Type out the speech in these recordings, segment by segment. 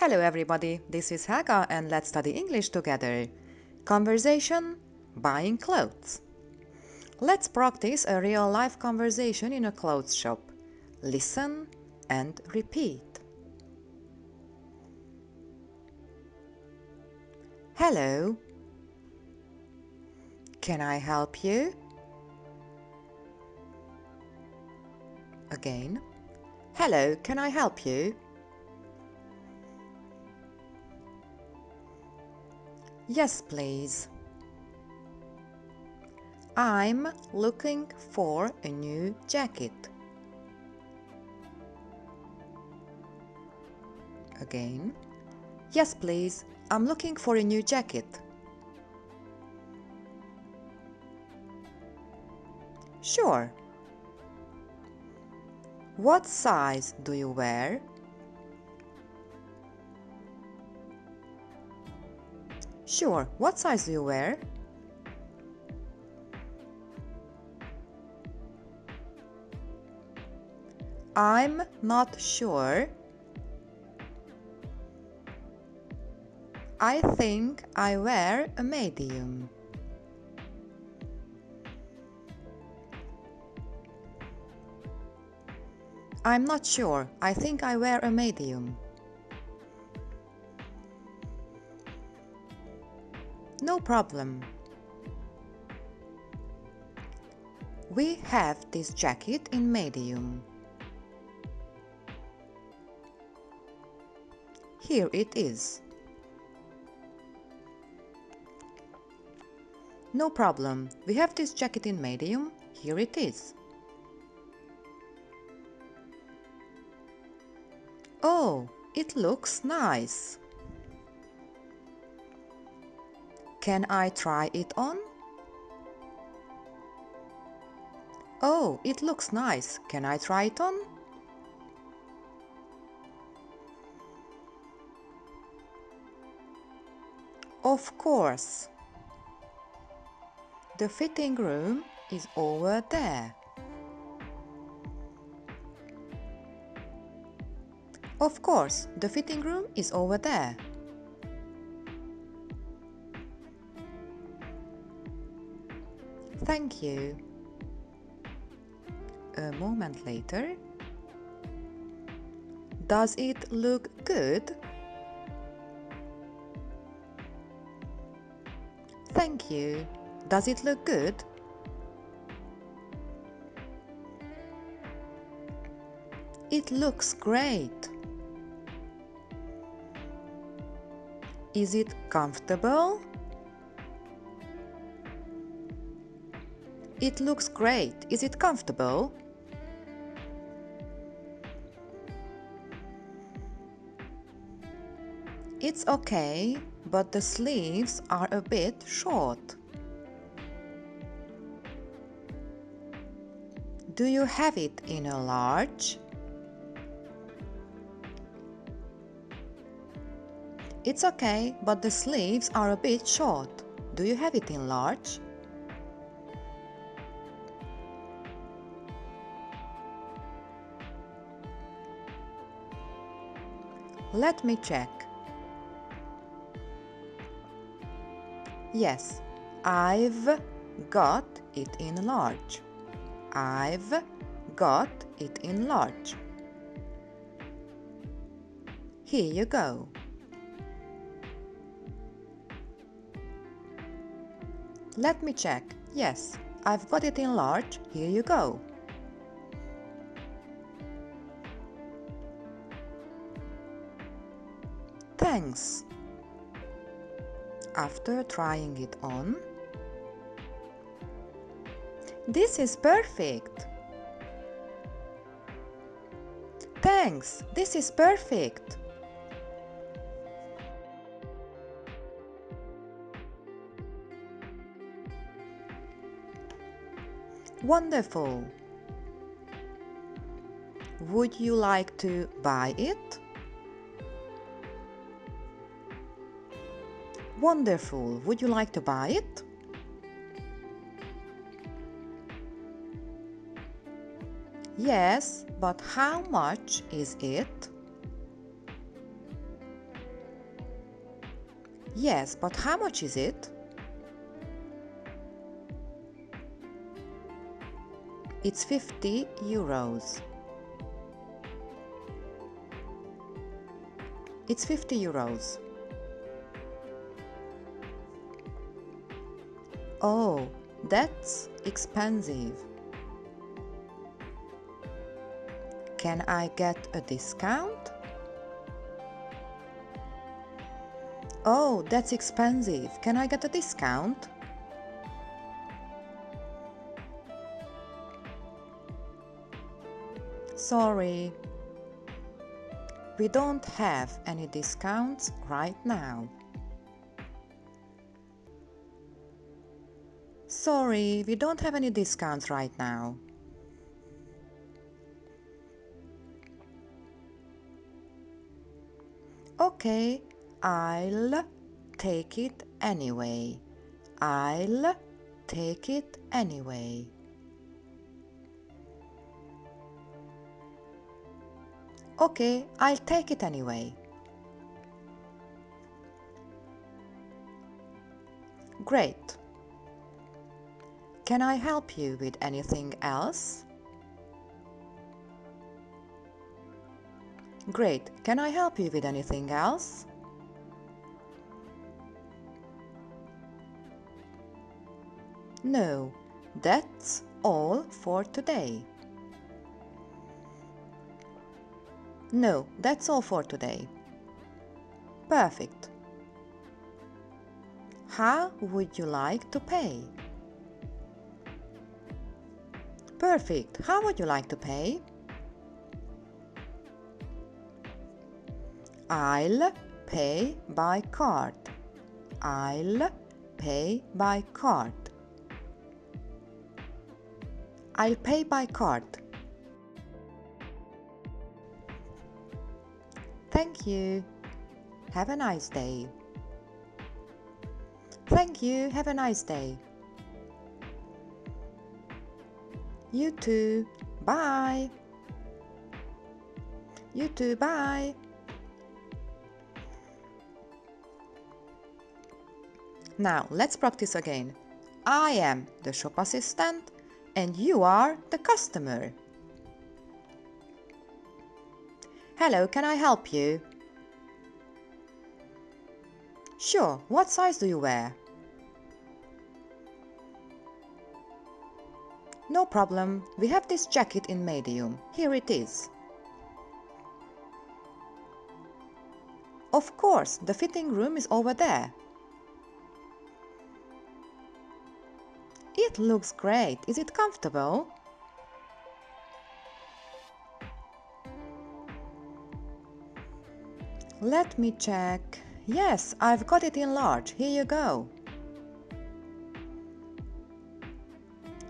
Hello everybody, this is Haga and let's study English together. Conversation, buying clothes. Let's practice a real-life conversation in a clothes shop. Listen and repeat. Hello. Can I help you? Again. Hello, can I help you? Yes, please. I'm looking for a new jacket. Again. Yes, please. I'm looking for a new jacket. Sure. What size do you wear? Sure. What size do you wear? I'm not sure. I think I wear a medium. I'm not sure. I think I wear a medium. No problem. We have this jacket in medium. Here it is. No problem. We have this jacket in medium. Here it is. Oh, it looks nice. Can I try it on? Oh, it looks nice. Can I try it on? Of course. The fitting room is over there. Of course, the fitting room is over there. Thank you. A moment later. Does it look good? Thank you. Does it look good? It looks great. Is it comfortable? It looks great. Is it comfortable? It's okay, but the sleeves are a bit short. Do you have it in a large? It's okay, but the sleeves are a bit short. Do you have it in large? Let me check. Yes, I've got it in large. I've got it in large. Here you go. Let me check. Yes, I've got it in large. Here you go. Thanks. After trying it on, this is perfect. Thanks, this is perfect. Wonderful. Would you like to buy it? Wonderful. Would you like to buy it? Yes, but how much is it? Yes, but how much is it? It's 50 euros. It's 50 euros. Oh, that's expensive. Can I get a discount? Oh, that's expensive. Can I get a discount? Sorry, we don't have any discounts right now. Sorry, we don't have any discounts right now. Okay, I'll take it anyway. I'll take it anyway. Okay, I'll take it anyway. Great. Can I help you with anything else? Great. Can I help you with anything else? No, that's all for today. No, that's all for today. Perfect. How would you like to pay? Perfect. How would you like to pay? I'll pay by card. I'll pay by card. I'll pay by card. Thank you. Have a nice day. Thank you. Have a nice day. You too. Bye. You too. Bye. Now let's practice again. I am the shop assistant and you are the customer. Hello, can I help you? Sure, what size do you wear? No problem, we have this jacket in medium. Here it is. Of course, the fitting room is over there. It looks great. Is it comfortable? Let me check. Yes, I've got it in large. Here you go.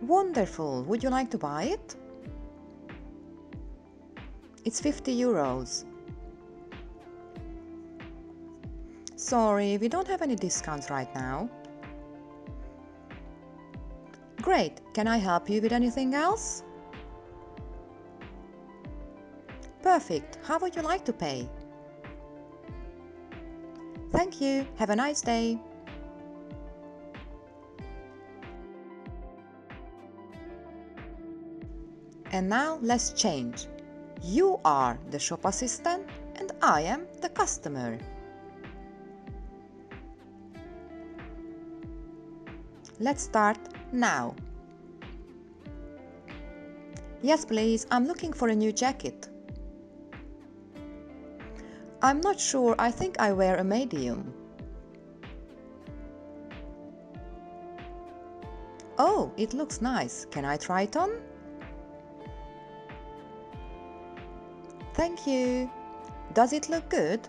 Wonderful. Would you like to buy it? It's 50 euros. Sorry, we don't have any discounts right now. Great. Can I help you with anything else? Perfect. How would you like to pay? Thank you. Have a nice day. And now let's change. You are the shop assistant and I am the customer. Let's start now. Yes, please. I'm looking for a new jacket. I'm not sure. I think I wear a medium. Oh, it looks nice. Can I try it on? Thank you. Does it look good?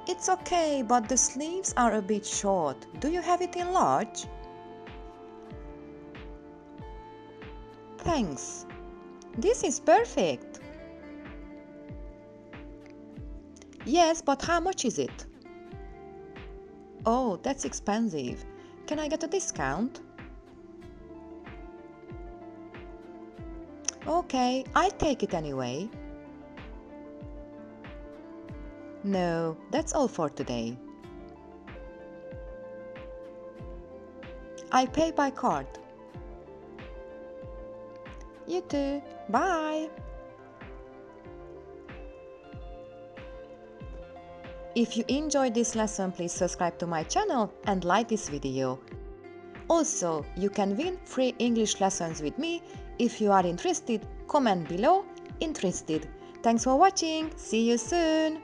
It's okay, but the sleeves are a bit short. Do you have it in large? Thanks. This is perfect. Yes, but how much is it? Oh, that's expensive. Can I get a discount? Okay, I'll take it anyway. No, that's all for today. I pay by card. You too. Bye. If you enjoyed this lesson, please subscribe to my channel and like this video. Also, you can win free English lessons with me. If you are interested, comment below interested. Thanks for watching. See you soon.